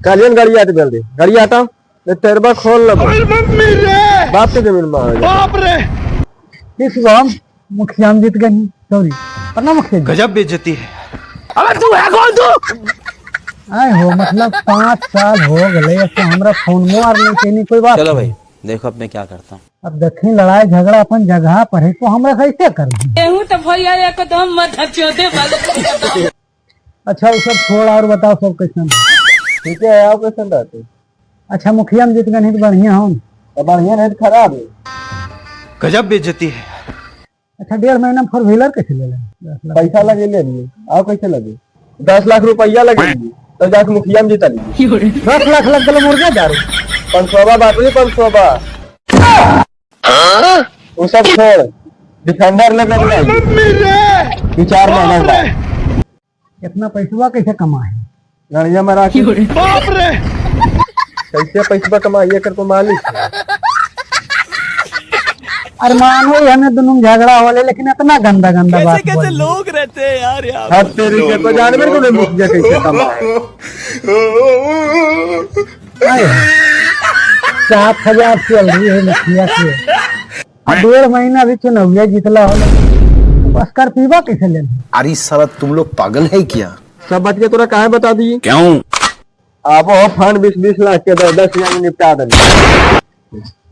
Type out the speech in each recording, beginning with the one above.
कालियन गाड़ी आते जल्दी गाड़ी आता तेरबा खोल लो बाप के जमीन में बाप रे इस गांव मुखिया जीत गई सॉरी पन्ना मुखिया गजब बेइज्जती है। अबे तू है कौन तू? आए हो मतलब 5 साल हो गए तो हमरा फोन मार नहीं केनी कोई बात। चलो भाई देखो अब मैं क्या करता हूँ। अब देखी लड़ाई झगड़ा अपन जगह पर है तो हमरा कैसे कर तो भैया एकदम मत वाले। अच्छा वो सब छोड़ और बताओ सब कैसे ठीक है आप कैसे रहते अच्छा मुखिया में जीत गए तो बढ़िया हो तो बढ़िया नहीं तो खराब है गजब बेइज्जती है। अच्छा 1.5 महीना में 4 व्हीलर कैसे ले लें पैसा लगे लेंगे आप कैसे लगे 10 लाख रुपया लगेगी तो जाके मुखिया में जीता लीजिए 10 लाख लग गए मुर्गा दारू 500 बात नहीं 500 वो सब छोड़ डिफेंडर ले लेंगे 2-4 महीना बाद इतना पैसा कैसे कमाए गाड़िया में रख बाप रे कैसे पैसा कमाइए कर तो मालिक अरे मानो हमें दोनों झगड़ा हो ले लेकिन इतना गंदा गंदा बात कैसे लोग रहते हैं यार यहाँ। हद तेरी के तो जानवर को नहीं मुखिया कैसे कमाए 7,000 चल रही है मुखिया की 1.5 महीना भी चुनाव जीतला हो स्कॉर्पियो कैसे ले अरे साला तुम लोग पागल है क्या? सब बात के तोरा काहे बता दिए क्यों? आप फंड 20-20 लाख के 10,000 में निपटा देंगे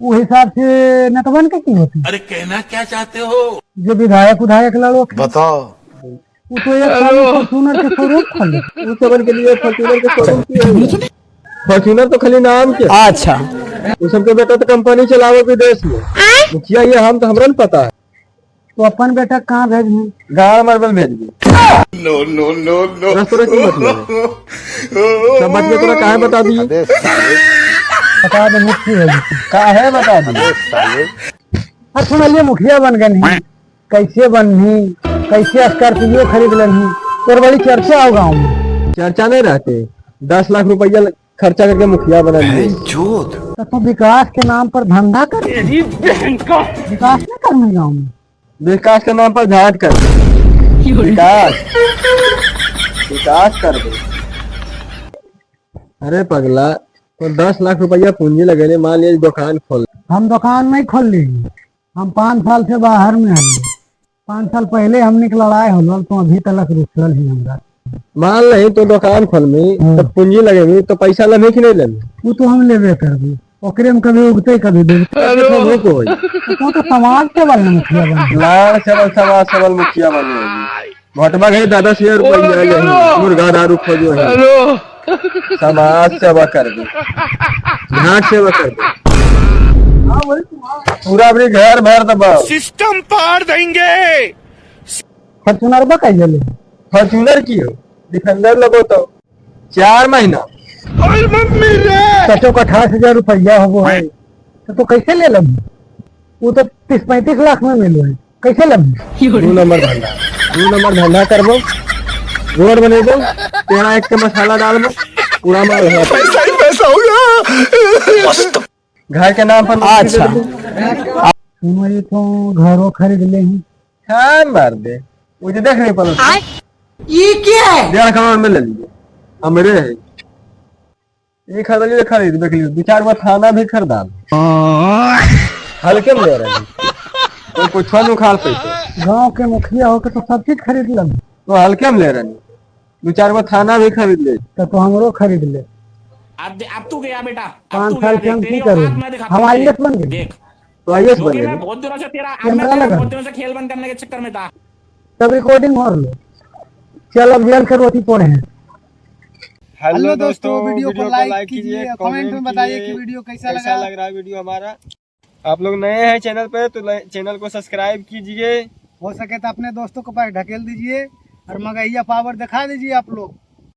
वो हिसाब से नटवन की होती अरे कहना क्या चाहते हो? जो विधायक लड़ो बताओ। वो तो एक फॉर्च्यूनर के शोरूम खोल उस सबन के लिए फॉर्च्यूनर के शोरूम की फॉर्च्यूनर तो खाली नाम के अच्छा वो सबके बेटा तो कंपनी चलावे विदेश में मुखिया ये हम तो हमरा पता है तो अपन बेटा कहाँ भेज गाँव मार्बल भेज दी नो नो नो नो मतलब सब बात के तोरा काहे बता दिए बता दे मुखिया काहे बता दिए सुनलिए मुखिया बन गए कैसे बनही कैसे स्कॉर्पियो खरीद लेनी और बड़ी चर्चा हो गाँव में चर्चा नहीं रहते 10 लाख रुपया खर्चा करके मुखिया बना लिए तो विकास के नाम पर धंधा कर विकास नहीं करने गाँव में विकास के नाम पर झाट कर विकास कर दे अरे पगला तो 10 लाख रुपया पूंजी लगे मान लिया दुकान खोल हम दुकान नहीं खोल ली हम 5 साल से बाहर में हल 5 साल पहले हमने लड़ाई हो तो अभी तक रुकल ही हमरा मान नहीं तो दुकान खोल में तो पूंजी लगेगी तो पैसा लगे कि नहीं लगे वो तो हम लेवे कर दी ओकरे में कभी उगते कभी तो समाज के बल मुखिया बन लाल चावल समाज सबल मुखिया बन घटवा गए 10,000 रुपया मुर्गा दारू खोजो है समाज सेवा कर दे घाट सेवा कर दे पूरा अपने घर भर दबाओ सिस्टम पार देंगे। फॉर्च्यूनर बकाई ले फॉर्च्यूनर की हो डिफेंडर लगो तो 4 महीना सचो का 28,000 रुपया हो है तो कैसे ले लगी वो तो 30-35 लाख में मिलो है कैसे लगी 2 नंबर धंधा करबो रोड बनेबो तेरा एक के मसाला डालबो पूरा माल हो पैसा होगा घर के नाम पर अच्छा सुनो ये तो घरों खरीद ले हाँ मार दे मुझे देख नहीं पड़ा ये क्या है? 1.5 करोड़ में ले लीजिए हमरे है ये खरीद देख लीजिए 2-4 बार थाना भी खरीदा हल्के में ले रहे तो कुछ उखाड़ पैसे गांव के मुखिया होकर तो सब चीज खरीद लग तो हल्के में ले रहे 2-4 बार थाना भी खरीद ले तो हमरो खरीद ले अब तू गया बेटा 5 साल से हम की करें हम आईएएस बन गए तो आईएएस बन गए बहुत दिनों से तेरा कैमरा लगा बहुत दिनों से खेल बंद करने के चक्कर में था तब रिकॉर्डिंग और लो चल अब जेल कर रोटी पड़े हैं। हेलो दोस्तों वीडियो को लाइक कीजिए कमेंट में बताइए कि वीडियो कैसा लग रहा है वीडियो हमारा। आप लोग नए हैं चैनल पे तो चैनल को सब्सक्राइब कीजिए हो सके तो अपने दोस्तों को पास ढकेल दीजिए और मगहिया पावर दिखा दीजिए आप लोग।